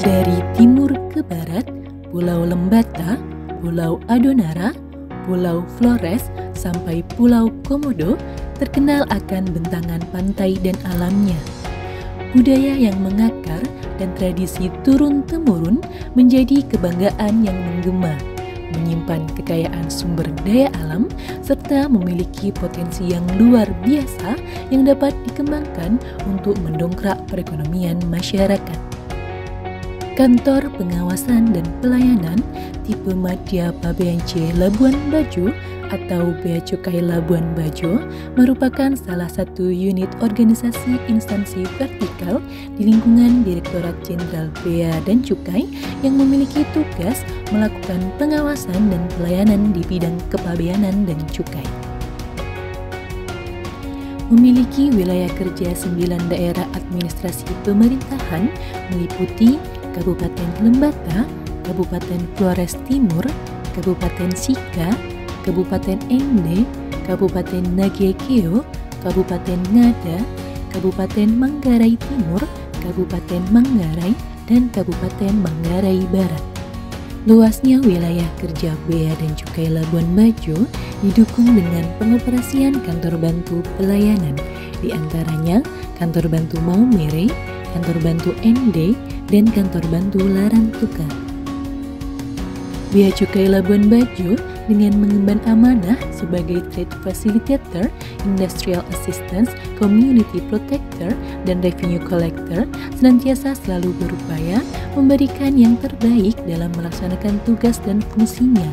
Dari timur ke barat, Pulau Lembata, Pulau Adonara, Pulau Flores, sampai Pulau Komodo terkenal akan bentangan pantai dan alamnya. Budaya yang mengakar dan tradisi turun-temurun menjadi kebanggaan yang menggema, menyimpan kekayaan sumber daya alam, serta memiliki potensi yang luar biasa yang dapat dikembangkan untuk mendongkrak perekonomian masyarakat. Kantor Pengawasan dan Pelayanan tipe Madya Pabean C Labuan Bajo atau Bea Cukai Labuan Bajo merupakan salah satu unit organisasi instansi vertikal di lingkungan Direktorat Jenderal Bea dan Cukai yang memiliki tugas melakukan pengawasan dan pelayanan di bidang kepabeanan dan cukai. Memiliki wilayah kerja 9 daerah administrasi pemerintahan meliputi Kabupaten Lembata, Kabupaten Flores Timur, Kabupaten Sika, Kabupaten Ende, Kabupaten Nagekeo, Kabupaten Ngada, Kabupaten Manggarai Timur, Kabupaten Manggarai, dan Kabupaten Manggarai Barat. Luasnya wilayah kerja Bea dan Cukai Labuan Bajo didukung dengan pengoperasian kantor bantu pelayanan, di antaranya Kantor Bantu Maumere, Kantor Bantu Ende, dan Kantor Bantu Larantuka. Bea Cukai Labuan Bajo dengan mengemban amanah sebagai Trade Facilitator, Industrial Assistance, Community Protector, dan Revenue Collector senantiasa selalu berupaya memberikan yang terbaik dalam melaksanakan tugas dan fungsinya.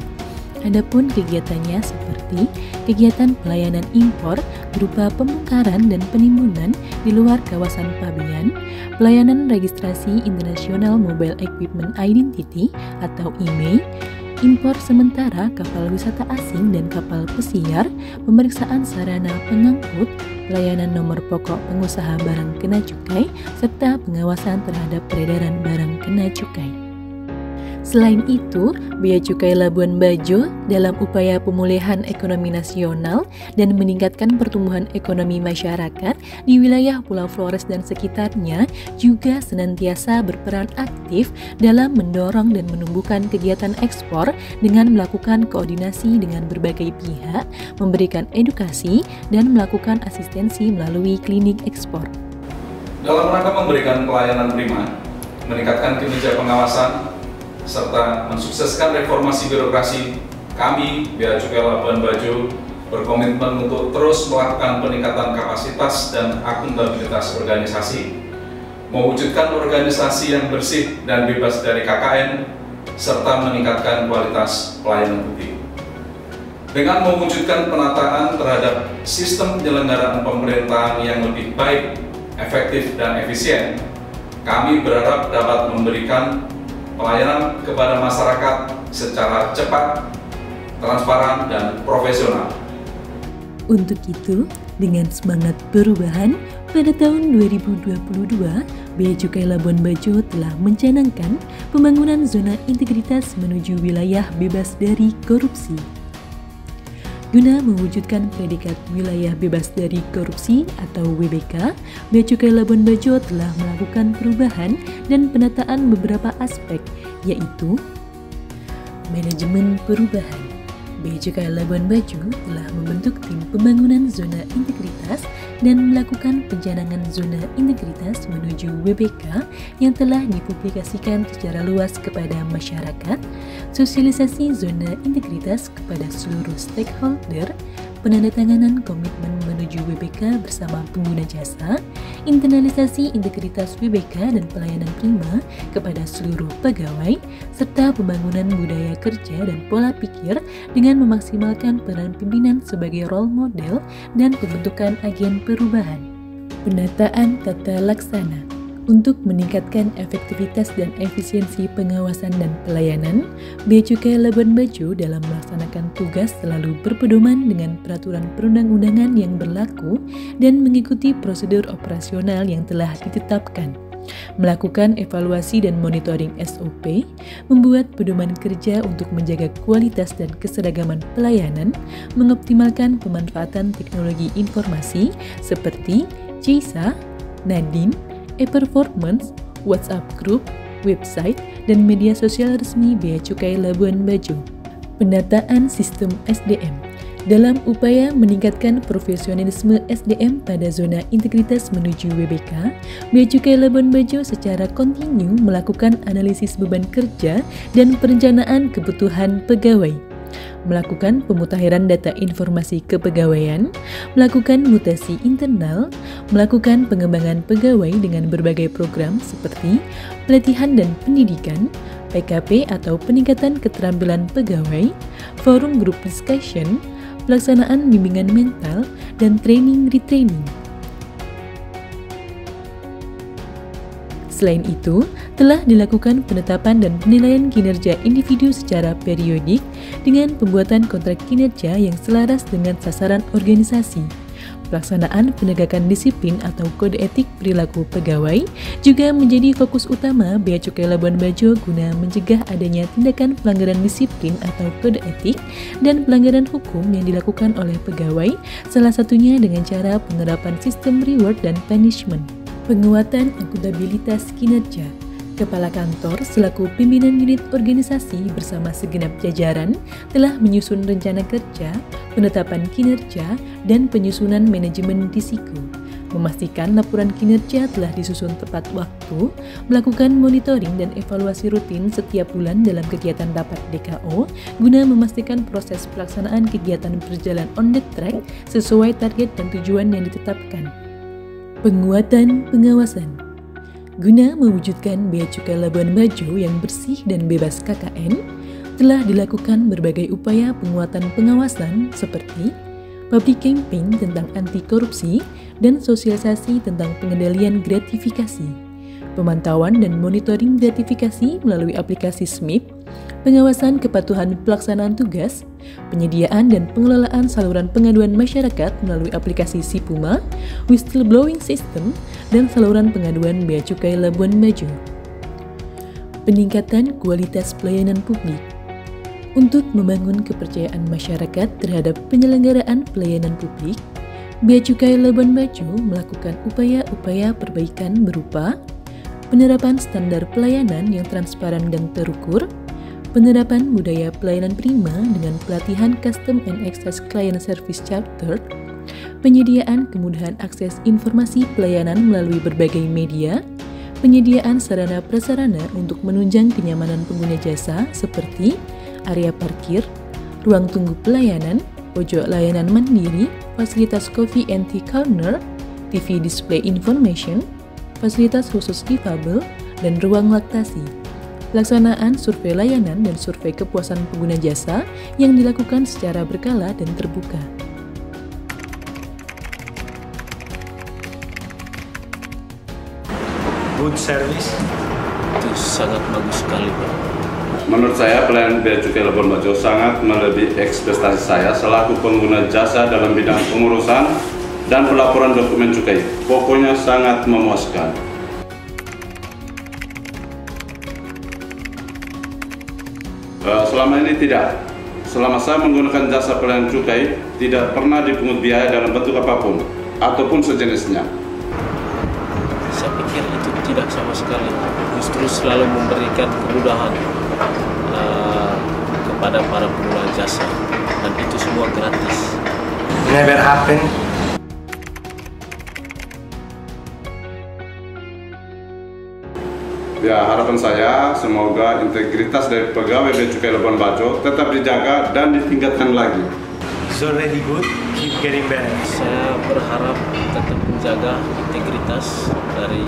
Adapun kegiatannya seperti kegiatan pelayanan impor berupa pemongkaran dan penimbunan di luar kawasan pabean, pelayanan registrasi International Mobile Equipment Identity atau IMEI, impor sementara kapal wisata asing dan kapal pesiar, pemeriksaan sarana pengangkut, pelayanan nomor pokok pengusaha barang kena cukai, serta pengawasan terhadap peredaran barang kena cukai. Selain itu, Bea Cukai Labuan Bajo dalam upaya pemulihan ekonomi nasional dan meningkatkan pertumbuhan ekonomi masyarakat di wilayah Pulau Flores dan sekitarnya juga senantiasa berperan aktif dalam mendorong dan menumbuhkan kegiatan ekspor dengan melakukan koordinasi dengan berbagai pihak, memberikan edukasi, dan melakukan asistensi melalui klinik ekspor. Dalam rangka memberikan pelayanan prima, meningkatkan kinerja pengawasan, serta mensukseskan reformasi birokrasi, kami Bea Cukai Labuan Bajo berkomitmen untuk terus melakukan peningkatan kapasitas dan akuntabilitas organisasi, mewujudkan organisasi yang bersih dan bebas dari KKN, serta meningkatkan kualitas pelayanan publik. Dengan mewujudkan penataan terhadap sistem penyelenggaraan pemerintahan yang lebih baik, efektif, dan efisien, kami berharap dapat memberikan pelayanan kepada masyarakat secara cepat, transparan, dan profesional. Untuk itu, dengan semangat perubahan, pada tahun 2022, Bea Cukai Labuan Bajo telah mencanangkan pembangunan zona integritas menuju wilayah bebas dari korupsi. Guna mewujudkan predikat wilayah bebas dari korupsi atau WBK, Bea Cukai Labuan Bajo telah melakukan perubahan dan penataan beberapa aspek, yaitu manajemen perubahan. Bea Cukai Labuan Bajo telah membentuk tim pembangunan zona integritas dan melakukan pencanangan zona integritas menuju WBK yang telah dipublikasikan secara luas kepada masyarakat, sosialisasi zona integritas kepada seluruh stakeholder, penandatanganan komitmen menuju WBK bersama pengguna jasa, internalisasi integritas WBK dan pelayanan prima kepada seluruh pegawai, serta pembangunan budaya kerja dan pola pikir dengan memaksimalkan peran pimpinan sebagai role model dan pembentukan agen perubahan. Penataan tata laksana. Untuk meningkatkan efektivitas dan efisiensi pengawasan dan pelayanan, Bea Cukai Labuan Bajo dalam melaksanakan tugas selalu berpedoman dengan peraturan perundang-undangan yang berlaku dan mengikuti prosedur operasional yang telah ditetapkan. Melakukan evaluasi dan monitoring SOP, membuat pedoman kerja untuk menjaga kualitas dan keseragaman pelayanan, mengoptimalkan pemanfaatan teknologi informasi seperti JISA, Nadine, e-performance, WhatsApp Group, website, dan media sosial resmi Bea Cukai Labuan Bajo. Penataan sistem SDM. Dalam upaya meningkatkan profesionalisme SDM pada zona integritas menuju WBK, Bea Cukai Labuan Bajo secara kontinu melakukan analisis beban kerja dan perencanaan kebutuhan pegawai, melakukan pemutakhiran data informasi kepegawaian, melakukan mutasi internal, melakukan pengembangan pegawai dengan berbagai program seperti pelatihan dan pendidikan, PKP atau peningkatan keterampilan pegawai, forum group discussion, pelaksanaan bimbingan mental, dan training-retraining. Selain itu, telah dilakukan penetapan dan penilaian kinerja individu secara periodik dengan pembuatan kontrak kinerja yang selaras dengan sasaran organisasi. Pelaksanaan penegakan disiplin atau kode etik perilaku pegawai juga menjadi fokus utama Bea Cukai Labuan Bajo guna mencegah adanya tindakan pelanggaran disiplin atau kode etik dan pelanggaran hukum yang dilakukan oleh pegawai, salah satunya dengan cara penerapan sistem reward dan punishment. Penguatan akuntabilitas kinerja. Kepala Kantor selaku pimpinan unit organisasi bersama segenap jajaran telah menyusun rencana kerja, penetapan kinerja, dan penyusunan manajemen risiko, memastikan laporan kinerja telah disusun tepat waktu, melakukan monitoring dan evaluasi rutin setiap bulan dalam kegiatan rapat DKO, guna memastikan proses pelaksanaan kegiatan berjalan on the track sesuai target dan tujuan yang ditetapkan. Penguatan pengawasan. Guna mewujudkan Bea Cukai Labuan Bajo yang bersih dan bebas KKN, telah dilakukan berbagai upaya penguatan pengawasan seperti public campaign tentang anti korupsi dan sosialisasi tentang pengendalian gratifikasi, pemantauan dan monitoring gratifikasi melalui aplikasi SMIP, pengawasan kepatuhan pelaksanaan tugas, penyediaan dan pengelolaan saluran pengaduan masyarakat melalui aplikasi SIPUMA, whistleblowing system, dan saluran pengaduan Bea Cukai Labuan Bajo. Peningkatan kualitas pelayanan publik. Untuk membangun kepercayaan masyarakat terhadap penyelenggaraan pelayanan publik, Bea Cukai Labuan Bajo melakukan upaya-upaya perbaikan berupa penerapan standar pelayanan yang transparan dan terukur, penerapan budaya pelayanan prima dengan pelatihan Custom and Access Client Service Charter, penyediaan kemudahan akses informasi pelayanan melalui berbagai media, penyediaan sarana prasarana untuk menunjang kenyamanan pengguna jasa seperti area parkir, ruang tunggu pelayanan, pojok layanan mandiri, fasilitas coffee and tea corner, TV display information, fasilitas khusus difabel, dan ruang laktasi. Pelaksanaan survei layanan dan survei kepuasan pengguna jasa yang dilakukan secara berkala dan terbuka. Good service itu sangat bagus sekali, Pak. Menurut saya pelayanan Bea Cukai Labuan Bajo sangat melebihi ekspektasi saya selaku pengguna jasa dalam bidang pengurusan dan pelaporan dokumen cukai. Pokoknya sangat memuaskan. Selama ini tidak. Selama saya menggunakan jasa pelayanan cukai, tidak pernah dipungut biaya dalam bentuk apapun, ataupun sejenisnya. Saya pikir itu tidak sama sekali, justru selalu memberikan kemudahan kepada para pengguna jasa, dan itu semua gratis. never happen. Ya, harapan saya semoga integritas dari pegawai Bea Cukai Labuan Bajo tetap dijaga dan ditingkatkan lagi. It's already good, keep getting better. Saya berharap tetap menjaga integritas dari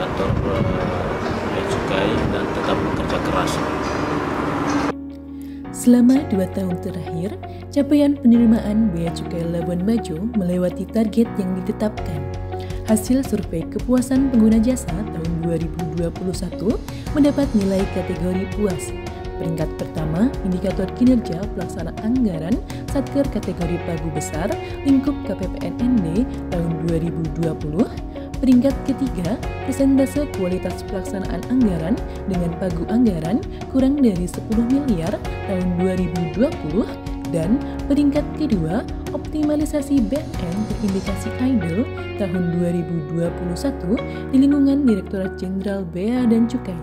kantor Bea Cukai dan tetap bekerja keras. Selama 2 tahun terakhir, capaian penerimaan Bea Cukai Labuan Bajo melewati target yang ditetapkan. Hasil survei kepuasan pengguna jasa tahun 2021 mendapat nilai kategori puas. Peringkat pertama, indikator kinerja pelaksana anggaran Satker kategori Pagu Besar lingkup KPPNND tahun 2020. Peringkat ketiga, persentase kualitas pelaksanaan anggaran dengan pagu anggaran kurang dari 10 miliar tahun 2020 Dan peringkat kedua, optimalisasi back-end terindikasi idle tahun 2021 di lingkungan Direktorat Jenderal Bea dan Cukai.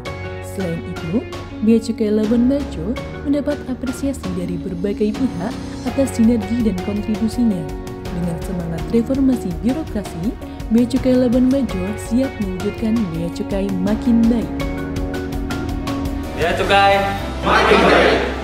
Selain itu, Bea Cukai Labuan Bajo mendapat apresiasi dari berbagai pihak atas sinergi dan kontribusinya. Dengan semangat reformasi birokrasi, Bea Cukai Labuan Bajo siap mewujudkan Bea Cukai makin baik. Bea Cukai makin baik.